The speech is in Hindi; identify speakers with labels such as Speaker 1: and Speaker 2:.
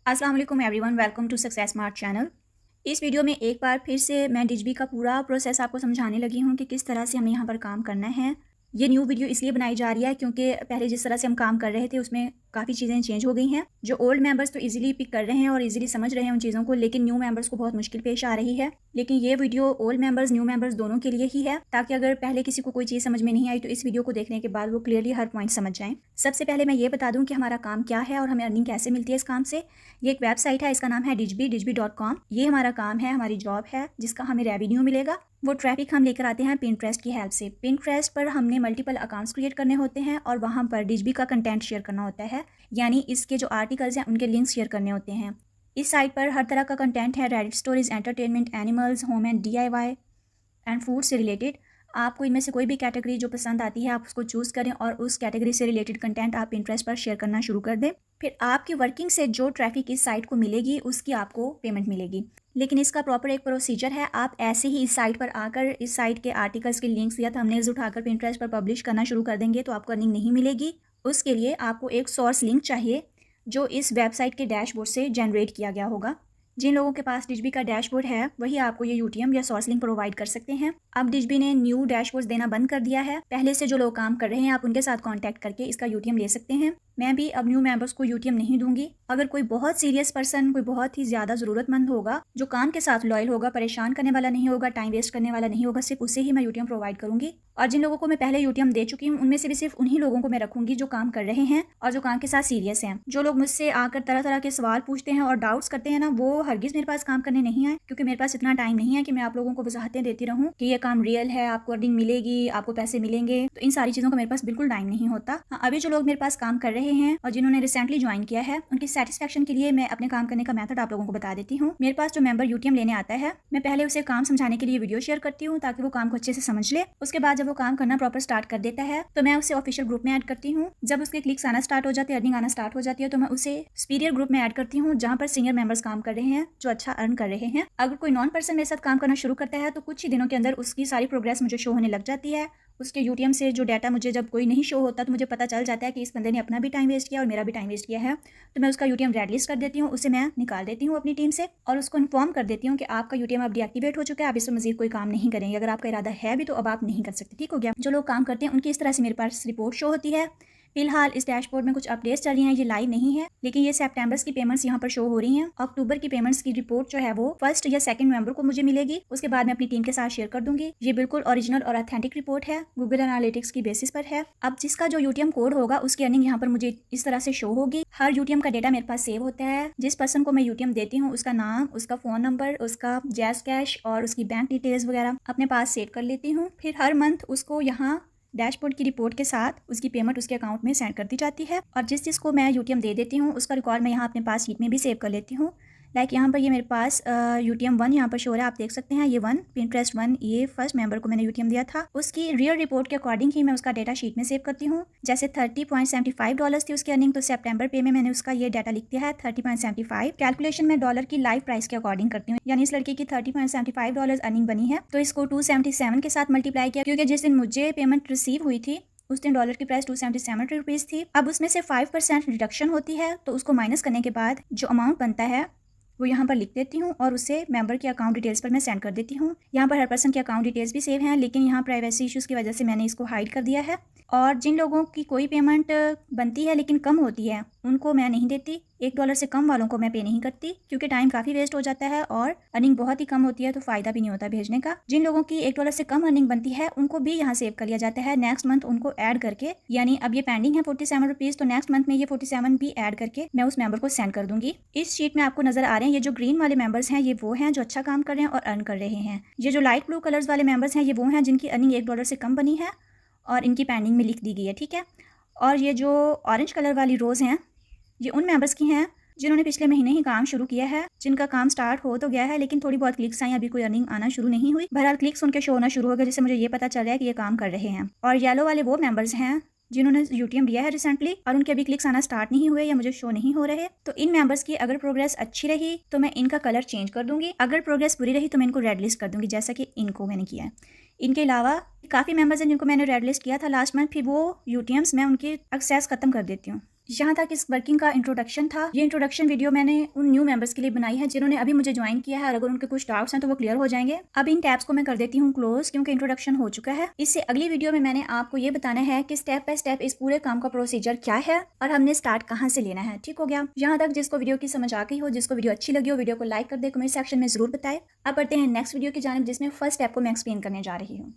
Speaker 1: अस्सलाम वालेकुम everyone, welcome to Success Smart channel. इस वीडियो में एक बार फिर से मैं डिजबी का पूरा प्रोसेस आपको समझाने लगी हूँ कि किस तरह से हमें यहाँ पर काम करना है। ये न्यू वीडियो इसलिए बनाई जा रही है क्योंकि पहले जिस तरह से हम काम कर रहे थे उसमें काफ़ी चीज़ें चेंज हो गई हैं। जो ओल्ड मेंबर्स तो इजीली पिक कर रहे हैं और इजीली समझ रहे हैं उन चीज़ों को, लेकिन न्यू मेंबर्स को बहुत मुश्किल पेश आ रही है। लेकिन ये video old members new members दोनों के लिए ही है, ताकि अगर पहले किसी को कोई चीज़ समझ में नहीं आई तो इस वीडियो को देखने के बाद वो क्लियरली हर पॉइंट समझ जाएँ। सबसे पहले मैं ये बता दूँ कि हमारा काम क्या है और हमें अर्निंग कैसे मिलती है इस काम से। ये एक वेबसाइट है, इसका नाम है digby.com। ये हमारा काम है, हमारी जॉब है, जिसका हमें रेवेन्यू मिलेगा। वो ट्रैफिक हम लेकर आते हैं पिंटरेस्ट की हेल्प से। पिंटरेस्ट पर हमने मल्टीपल अकाउंट्स क्रिएट करने होते हैं और वहाँ पर डिजबी का कंटेंट शेयर करना होता है, यानी इसके जो आर्टिकल्स हैं उनके लिंक्स शेयर करने होते हैं। इस साइट पर हर तरह का कंटेंट है, Reddit stories, entertainment, animals, home and DIY and food से रिलेटेड। आपको इनमें से कोई भी कैटेगरी जो पसंद आती है आप उसको चूज़ करें और उस कैटेगरी से रिलेटेड कंटेंट आप इंटरेस्ट पर शेयर करना शुरू कर दें। फिर आपकी वर्किंग से जो ट्रैफिक इस साइट को मिलेगी उसकी आपको पेमेंट मिलेगी। लेकिन इसका प्रॉपर एक प्रोसीजर है। आप ऐसे ही इस साइट पर आकर इस साइट के आर्टिकल्स के लिंक्स या थंबनेल्स उठाकर पिंटरेस्ट पर पब्लिश करना शुरू कर देंगे तो आपको अर्निंग नहीं मिलेगी। उसके लिए आपको एक सोर्स लिंक चाहिए जो इस वेबसाइट के डैशबोर्ड से जनरेट किया गया होगा। जिन लोगों के पास डिजबी का डैशबोर्ड है वही आपको ये यूटीएम या सोर्स लिंक प्रोवाइड कर सकते हैं। अब डिजबी ने न्यू डैशबोर्ड देना बंद कर दिया है। पहले से जो लोग काम कर रहे हैं आप उनके साथ कांटेक्ट करके इसका यूटीएम ले सकते हैं। मैं भी अब न्यू मेंबर्स को यूटीएम नहीं दूंगी। अगर कोई बहुत सीरियस पर्सन, कोई बहुत ही ज़्यादा ज़रूरतमंद होगा, जो काम के साथ लॉयल होगा, परेशान करने वाला नहीं होगा, टाइम वेस्ट करने वाला नहीं होगा, सिर्फ उसे ही मैं यूटीएम प्रोवाइड करूंगी। और जिन लोगों को मैं पहले यूटीएम दे चुकी हूँ उनमें से भी सिर्फ उन्हीं लोगों को मैं रखूंगी जो काम कर रहे हैं और जो काम के साथ सीरियस हैं। जो लोग मुझसे आकर तरह तरह के सवाल पूछते हैं और डाउट्स करते हैं ना, वो हरगिज़ मेरे पास काम करने नहीं आए, क्योंकि मेरे पास इतना टाइम नहीं है कि मैं आप लोगों को वजाहतें देती रहूँ कि ये काम रियल है, आपको अर्निंग मिलेगी, आपको पैसे मिलेंगे। तो इन सारी चीज़ों का मेरे पास बिल्कुल टाइम नहीं होता। हाँ, अभी जो लोग मेरे पास काम कर रहे हैं और जिन्होंने रिसेंटली ज्वाइन किया है उनकी सेटिस्फेक्शन के लिए मैं अपने काम करने का मेथड आप लोगों को बता देती हूँ। मेरे पास जो मेंबर यूटीएम लेने आता है, मैं पहले उसे काम समझाने के लिए वीडियो शेयर करती हूँ ताकि वो काम को अच्छे से समझ ले। उसके बाद जब वो काम करना प्रॉपर स्टार्ट कर देता है तो मैं उसे ऑफिशियल ग्रुप में ऐड करती हूँ। जब उसके क्लिक्स आना स्टार्ट हो जाते हैं, अर्निंग आना स्टार्ट हो जाती है, तो मैं उसे सुपीरियर ग्रुप में ऐड करती हूँ जहाँ पर सीनियर मेंबर्स काम कर रहे हैं जो अच्छा अर्न कर रहे हैं। अगर कोई नॉन पर्सन मेरे साथ काम करना शुरू करता है तो कुछ ही दिनों के अंदर उसकी सारी प्रोग्रेस मुझे शो होने लग जाती है। उसके यूटीएम से जो डाटा मुझे जब कोई नहीं शो होता तो मुझे पता चल जाता है कि इस बंदे ने अपना भी टाइम वेस्ट किया और मेरा भी टाइम वेस्ट किया है। तो मैं उसका यूटीएम रेड लिस्ट कर देती हूँ, उसे मैं निकाल देती हूँ अपनी टीम से और उसको इन्फॉर्म कर देती हूँ कि आपका यूटीएम अब डीएक्टिवेट हो चुका है, आप इसमें मजीद कोई काम नहीं करेंगे। अगर आपका इरादा है भी तो अब आप नहीं कर सकते, ठीक हो गया। जो लोग काम करते हैं उनकी इस तरह से मेरे पास रिपोर्ट शो होती है। फिलहाल इस डैशबोर्ड में कुछ अपडेट्स चल रही हैं, ये लाइव नहीं है, लेकिन ये सितंबर की पेमेंट्स यहाँ पर शो हो रही हैं। अक्टूबर की पेमेंट्स की रिपोर्ट जो है वो 1 या 2 नवंबर को मुझे मिलेगी। उसके बाद मैं अपनी टीम के साथ शेयर कर दूंगी। ये बिल्कुल ओरिजिनल और ऑथेंटिक रिपोर्ट है, गूगल एनालिटिक्स की बेसिस पर है। अब जिसका जो यूटीएम कोड होगा उसकी अर्निंग यहाँ पर मुझे इस तरह से शो होगी। हर यूटीएम का डेटा मेरे पास सेव होता है। जिस पर्सन को मैं यूटीएम देती हूँ उसका नाम, उसका फोन नंबर, उसका जैज़ कैश और उसकी बैंक डिटेल्स वगैरह अपने पास सेव कर लेती हूँ। फिर हर मंथ उसको यहाँ डैशबोर्ड की रिपोर्ट के साथ उसकी पेमेंट उसके अकाउंट में सेंड कर दी जाती है। और जिस जिसको मैं यूटीएम दे देती हूँ उसका रिकॉर्ड मैं यहाँ अपने पास शीट में भी सेव कर लेती हूँ। लाइक यहाँ पर ये मेरे पास यूटीएम 1 यहाँ पर शो है, आप देख सकते हैं। ये 1 पिंटरेस्ट 1, ये फर्स्ट मेंबर को मैंने यूटीएम दिया था। उसकी रियल रिपोर्ट के अकॉर्डिंग ही मैं उसका डेटा शीट में सेव करती हूँ। जैसे $30.75 थी उसकी अर्निंग, तो सितंबर पे में मैंने उसका ये डाटा लिख दिया है 30.75। कैलकुलेशन में डॉलर की लाइव प्राइस के अकॉर्डिंग करती हूँ, यानी इस लड़की की $30.75 अर्निंग बनी है तो इसको 277 के साथ मल्टीप्लाई किया, क्योंकि जिस दिन मुझे पेमेंट रिसीव हुई थी उस दिन डॉलर की प्राइस 277 रुपीज़ थी। अब उसमें से 5% डिडक्शन होती है, तो उसको माइनस करने के बाद जो अमाउंट बनता है वो यहाँ पर लिख देती हूँ और उसे मेंबर के अकाउंट डिटेल्स पर मैं सेंड कर देती हूँ। यहाँ पर हर पर्सन के अकाउंट डिटेल्स भी सेव हैं, लेकिन यहाँ प्राइवेसी इश्यूज़ की वजह से मैंने इसको हाइड कर दिया है। और जिन लोगों की कोई पेमेंट बनती है लेकिन कम होती है उनको मैं नहीं देती। $1 से कम वालों को मैं पे नहीं करती, क्योंकि टाइम काफ़ी वेस्ट हो जाता है और अर्निंग बहुत ही कम होती है, तो फ़ायदा भी नहीं होता भेजने का। जिन लोगों की $1 से कम अर्निंग बनती है उनको भी यहाँ सेव कर लिया जाता है नेक्स्ट मंथ उनको ऐड करके। यानी अब ये पेंडिंग है 47 रुपीज़, तो नेक्स्ट मंथ में ये 47 भी ऐड करके मैं उस मेंबर को सेंड कर दूंगी। इस शीट में आपको नजर आ रहे हैं ये जो ग्रीन वाले मेंबर्स हैं ये वो हैं जो अच्छा काम कर रहे हैं और अर्न कर रहे हैं। ये जो लाइट ब्लू कलर्स वाले मेंबर्स हैं ये वो हैं जिनकी अर्निंग $1 से कम बनी है और इनकी पेंडिंग में लिख दी गई है, ठीक है। और ये जो ऑरेंज कलर वाली रोज़ हैं ये उन मेंबर्स की हैं जिन्होंने पिछले महीने ही काम शुरू किया है, जिनका काम स्टार्ट हो तो गया है लेकिन थोड़ी बहुत क्लिक्स आई, अभी कोई अर्निंग आना शुरू नहीं हुई। बहरहाल क्लिक्स उनके शो होना शुरू हो गए, जिससे मुझे ये पता चल रहा है कि ये काम कर रहे हैं। और येलो वाले वो मेंबर्स हैं जिन्होंने यूटीएम लिया है रिसेंटली और उनके अभी क्लिक्स आना स्टार्ट नहीं हुए या मुझे शो नहीं हो रहे। तो इन मेंबर्स की अगर प्रोग्रेस अच्छी रही तो मैं इनका कलर चेंज कर दूंगी, अगर प्रोग्रेस बुरी रही तो मैं इनको रेड लिस्ट कर दूंगी, जैसा कि इनको मैंने किया है। इनके अलावा काफ़ी मेंबर्स हैं जिनको मैंने रेड लिस्ट किया था लास्ट मंथ, फिर वो यूटीएम्स मैं उनकी एक्सेस ख़त्म कर देती हूँ। यहाँ तक इस वर्किंग का इंट्रोडक्शन था। ये इंट्रोडक्शन वीडियो मैंने उन न्यू मेंबर्स के लिए बनाई है जिन्होंने अभी मुझे ज्वाइन किया है, और अगर उनके कुछ डाउट्स हैं तो वो क्लियर हो जाएंगे। अब इन टैब्स को मैं कर देती हूँ क्लोज, क्योंकि इंट्रोडक्शन हो चुका है। इससे अगली वीडियो में मैंने आपको ये बताना है कि स्टेप बाय स्टेप इस पूरे काम का प्रोसीजर क्या है और हमने स्टार्ट कहाँ से लेना है। ठीक हो गया। यहाँ तक जिसको वीडियो की समझ आ गई हो, जिसको वीडियो अच्छी लगी हो, वीडियो को लाइक कर दे, कमेंट सेक्शन में जरूर बताए। अब बढ़ते हैं नेक्स्ट वीडियो की जानिब, जिसमें फर्स्ट स्टेप को मैं एक्सप्लेन करने जा रही हूँ।